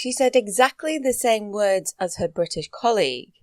She said exactly the same words as her British colleague.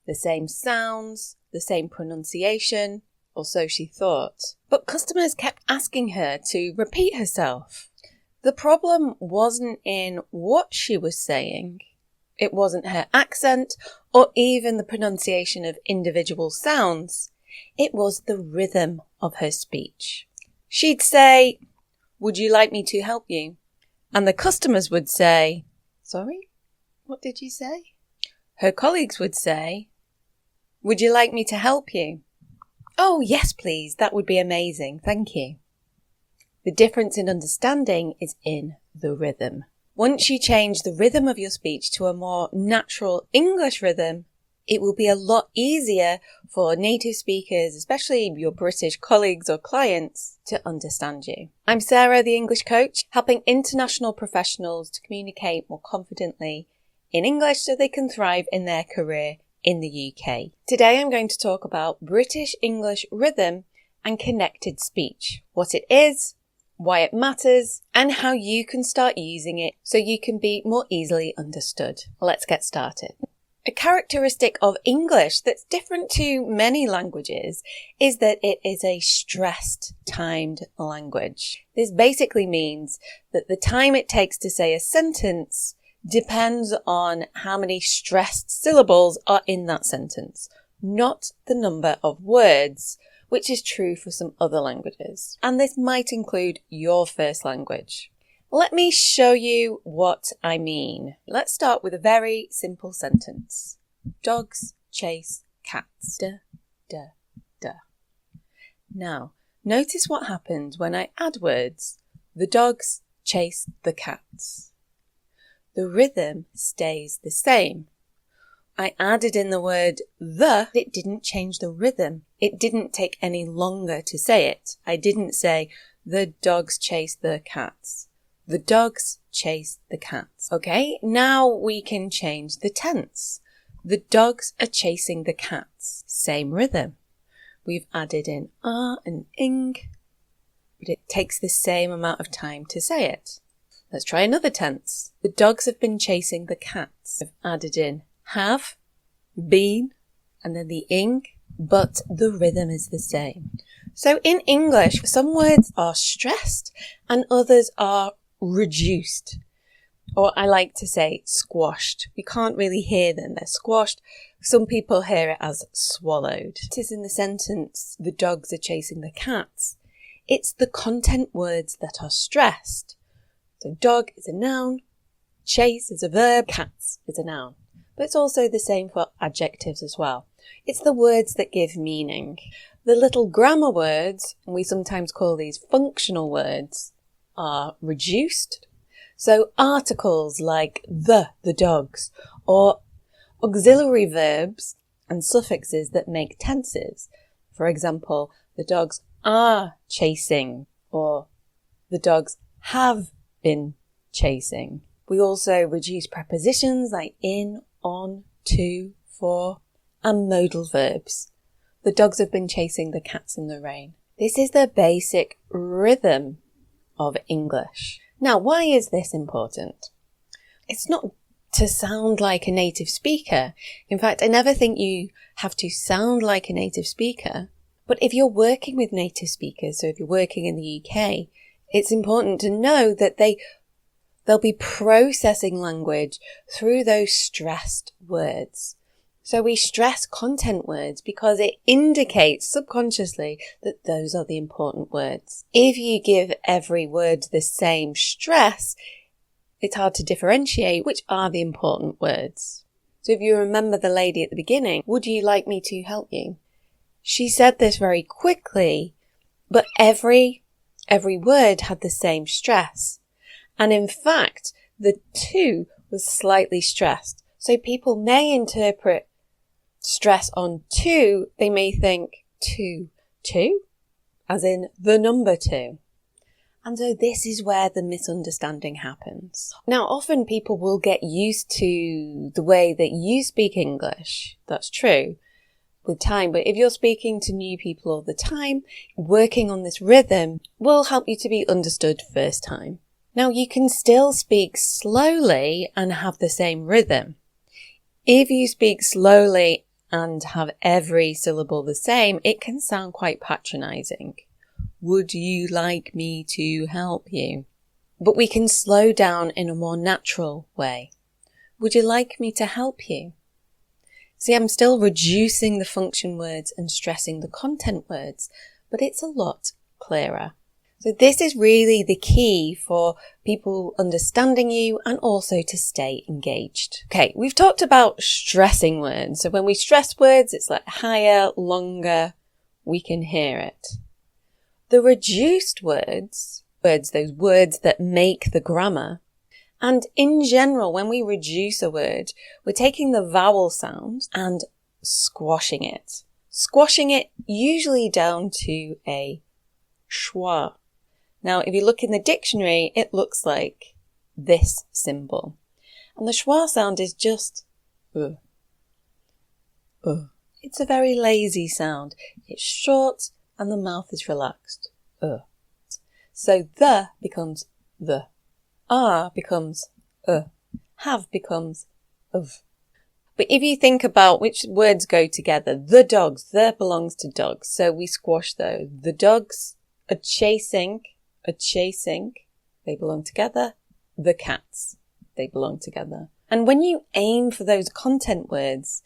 The same sounds, the same pronunciation, or so she thought. But customers kept asking her to repeat herself. The problem wasn't in what she was saying. It wasn't her accent or even the pronunciation of individual sounds. It was the rhythm of her speech. She'd say, "Would you like me to help you?" And the customers would say, "Sorry, what did you say?" Her colleagues would say, "Would you like me to help you?" "Oh, yes, please. That would be amazing. Thank you." The difference in understanding is in the rhythm. Once you change the rhythm of your speech to a more natural English rhythm, it will be a lot easier for native speakers, especially your British colleagues or clients, to understand you. I'm Sarah, the English coach, helping international professionals to communicate more confidently in English so they can thrive in their career in the UK. Today I'm going to talk about British English rhythm and connected speech, what it is, why it matters, and how you can start using it so you can be more easily understood. Let's get started. A characteristic of English that's different to many languages is that it is a stressed, timed language. This basically means that the time it takes to say a sentence depends on how many stressed syllables are in that sentence, not the number of words, which is true for some other languages. And this might include your first language. Let me show you what I mean. Let's start with a very simple sentence. Dogs chase cats. Duh, duh, duh. Now, notice what happens when I add words. The dogs chase the cats. The rhythm stays the same. I added in the word the, it didn't change the rhythm. It didn't take any longer to say it. I didn't say the dogs chase the cats. The dogs chase the cats. Okay, now we can change the tense. The dogs are chasing the cats. Same rhythm. We've added in are and ing, but it takes the same amount of time to say it. Let's try another tense. The dogs have been chasing the cats. I've added in have, been, and then the ing, but the rhythm is the same. So in English, some words are stressed and others are reduced. Or I like to say squashed. We can't really hear them. They're squashed. Some people hear it as swallowed. It is in the sentence, the dogs are chasing the cats. It's the content words that are stressed. So dog is a noun, chase is a verb, cats is a noun. But it's also the same for adjectives as well. It's the words that give meaning. The little grammar words, and we sometimes call these functional words, are reduced. So articles like the dogs, or auxiliary verbs and suffixes that make tenses. For example, the dogs are chasing, or the dogs have been chasing. We also reduce prepositions like in, on, to, for, and modal verbs. The dogs have been chasing the cats in the rain. This is the basic rhythm of English. Now, why is this important? It's not to sound like a native speaker. In fact, I never think you have to sound like a native speaker. But if you're working with native speakers, so if you're working in the UK, it's important to know that they'll be processing language through those stressed words. So we stress content words because it indicates subconsciously that those are the important words. If you give every word the same stress, it's hard to differentiate which are the important words. So if you remember the lady at the beginning, would you like me to help you? She said this very quickly, but every word had the same stress. And in fact, the to was slightly stressed. So people may interpret stress on to, they may think two, as in the number 2. And so this is where the misunderstanding happens. Now, often people will get used to the way that you speak English. That's true with time. But if you're speaking to new people all the time, working on this rhythm will help you to be understood first time. Now you can still speak slowly and have the same rhythm. If you speak slowly and have every syllable the same, it can sound quite patronizing. Would you like me to help you? But we can slow down in a more natural way. Would you like me to help you? See, I'm still reducing the function words and stressing the content words, but it's a lot clearer. So this is really the key for people understanding you and also to stay engaged. Okay, we've talked about stressing words. So when we stress words, it's like higher, longer, we can hear it. The reduced words, those words that make the grammar, and in general, when we reduce a word, we're taking the vowel sound and squashing it. Squashing it usually down to a schwa. Now, if you look in the dictionary, it looks like this symbol. And the schwa sound is just It's a very lazy sound. It's short and the mouth is relaxed. So the becomes the. Are becomes have becomes of. But if you think about which words go together, the dogs, the belongs to dogs. So we squash those. The dogs are chasing, they belong together. The cats, they belong together. And when you aim for those content words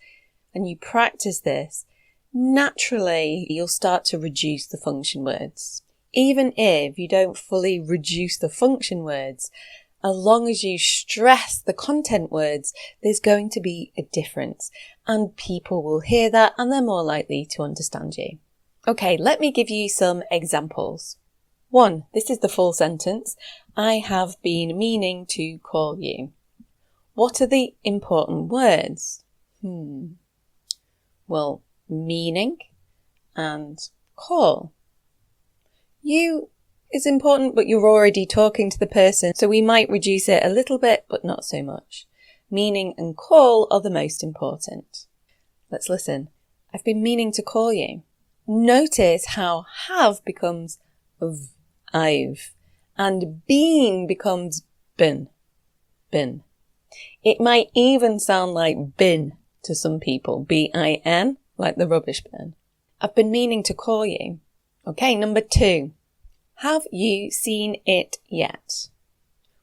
and you practice this, naturally you'll start to reduce the function words. Even if you don't fully reduce the function words, as long as you stress the content words, there's going to be a difference and people will hear that and they're more likely to understand you. Okay, let me give you some examples. 1. This is the full sentence. I have been meaning to call you. What are the important words? Well, meaning and call. You is important, but you're already talking to the person, so we might reduce it a little bit, but not so much. Meaning and call are the most important. Let's listen. I've been meaning to call you. Notice how have becomes I've, and been becomes been. It might even sound like bin to some people, B-I-N, like the rubbish bin. I've been meaning to call you. Okay, number 2. Have you seen it yet?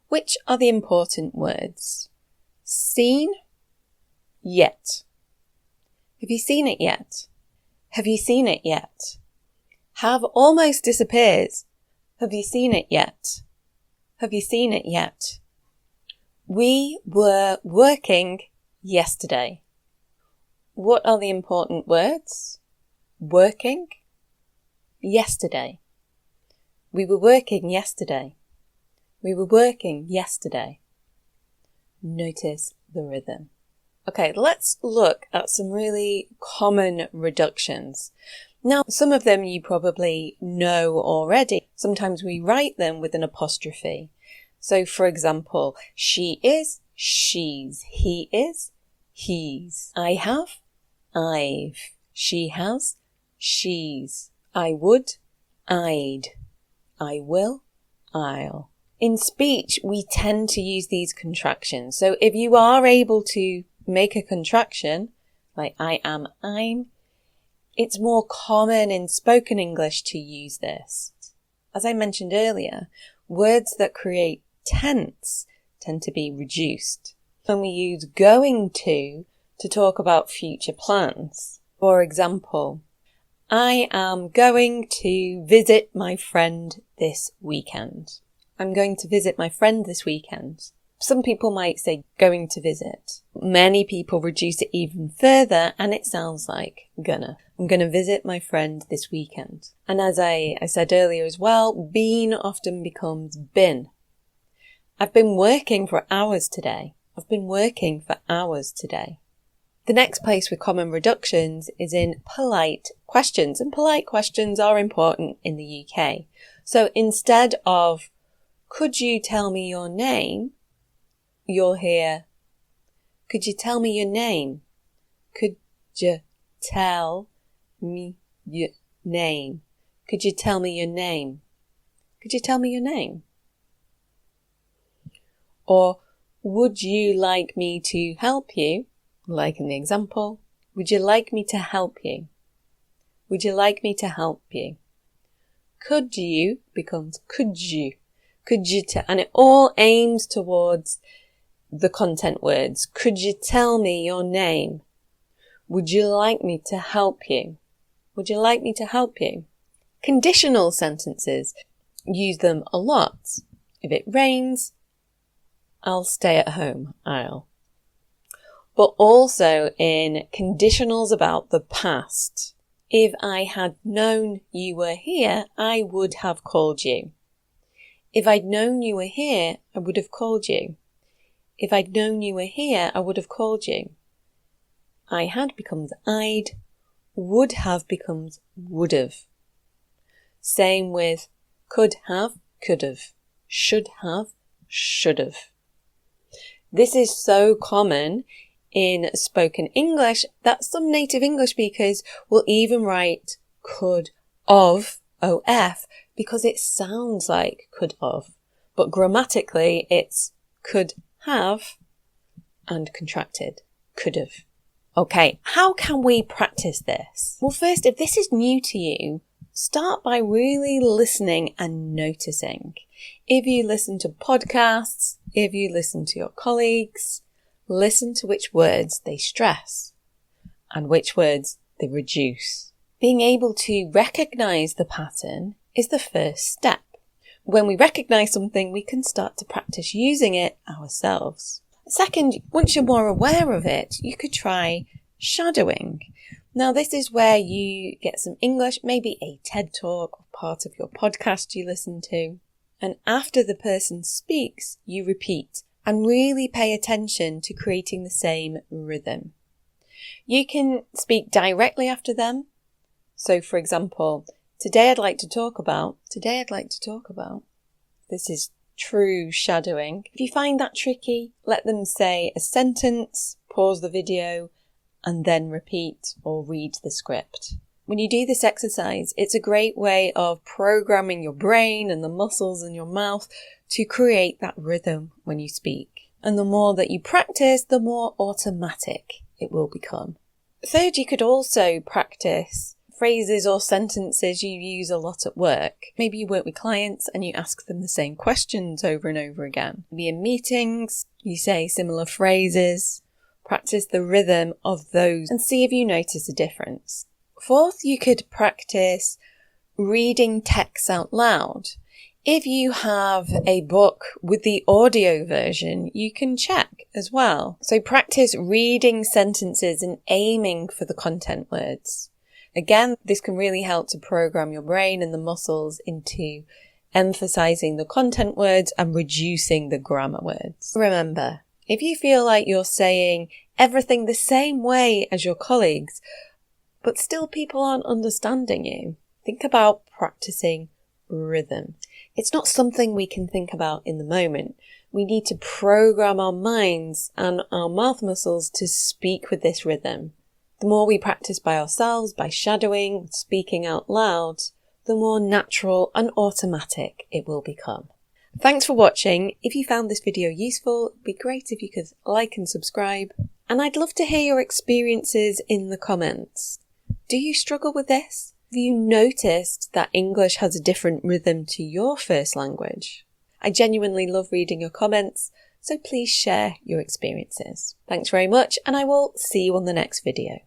Which are the important words? Seen, yet. Have you seen it yet? Have you seen it yet? Have almost disappears. Have you seen it yet? Have you seen it yet? We were working yesterday. What are the important words? Working, yesterday. We were working yesterday. We were working yesterday. Notice the rhythm. Okay, let's look at some really common reductions. Now, some of them you probably know already. Sometimes we write them with an apostrophe. So, for example, she is, she's, he is, he's. I have, I've. She has, she's. I would, I'd. I will, I'll. In speech, we tend to use these contractions. So if you are able to make a contraction, like I am, I'm, it's more common in spoken English to use this. As I mentioned earlier, words that create tense tend to be reduced. When we use going to talk about future plans. For example, I am going to visit my friend this weekend. I'm going to visit my friend this weekend. Some people might say going to visit. Many people reduce it even further and it sounds like gonna. I'm gonna visit my friend this weekend. And as I said earlier as well, been often becomes been. I've been working for hours today. I've been working for hours today. The next place with common reductions is in polite questions, and polite questions are important in the UK. So instead of, could you tell me your name? You'll hear, could you tell me your name? Could you tell me your name? Could you tell me your name? Could you tell me your name? Or would you like me to help you? Like in the example, would you like me to help you? Would you like me to help you? Could you becomes could you. Could you and it all aims towards the content words. Could you tell me your name? Would you like me to help you? Would you like me to help you? Conditional sentences. Use them a lot. If it rains, I'll stay at home. But also in conditionals about the past. If I had known you were here, I would have called you. If I'd known you were here, I would have called you. If I'd known you were here, I would have called you. I had becomes I'd. Would have becomes would have. Same with could have, could have. Should have, should have. This is so common in spoken English that some native English speakers will even write could of, of, because it sounds like could of. But grammatically, it's could have and contracted. Could have. Okay, how can we practice this? Well, first, if this is new to you, start by really listening and noticing. If you listen to podcasts, if you listen to your colleagues, listen to which words they stress and which words they reduce. Being able to recognize the pattern is the first step. When we recognize something, we can start to practice using it ourselves. Second, once you're more aware of it, you could try shadowing. Now, this is where you get some English, maybe a TED Talk or part of your podcast you listen to. And after the person speaks, you repeat and really pay attention to creating the same rhythm. You can speak directly after them. So, for example, today I'd like to talk about. This is true shadowing. If you find that tricky, let them say a sentence, pause the video, and then repeat or read the script. When you do this exercise, it's a great way of programming your brain and the muscles in your mouth to create that rhythm when you speak. And the more that you practice, the more automatic it will become. Third, you could also practice phrases or sentences you use a lot at work. Maybe you work with clients and you ask them the same questions over and over again. Maybe in meetings, you say similar phrases. Practice the rhythm of those and see if you notice a difference. Fourth, you could practice reading text out loud. If you have a book with the audio version, you can check as well. So practice reading sentences and aiming for the content words. Again, this can really help to program your brain and the muscles into emphasizing the content words and reducing the grammar words. Remember, if you feel like you're saying everything the same way as your colleagues, but still people aren't understanding you, think about practicing rhythm. It's not something we can think about in the moment. We need to program our minds and our mouth muscles to speak with this rhythm. The more we practice by ourselves, by shadowing, speaking out loud, the more natural and automatic it will become. Thanks for watching. If you found this video useful, it'd be great if you could like and subscribe. And I'd love to hear your experiences in the comments. Do you struggle with this? Have you noticed that English has a different rhythm to your first language? I genuinely love reading your comments, so please share your experiences. Thanks very much, and I will see you on the next video.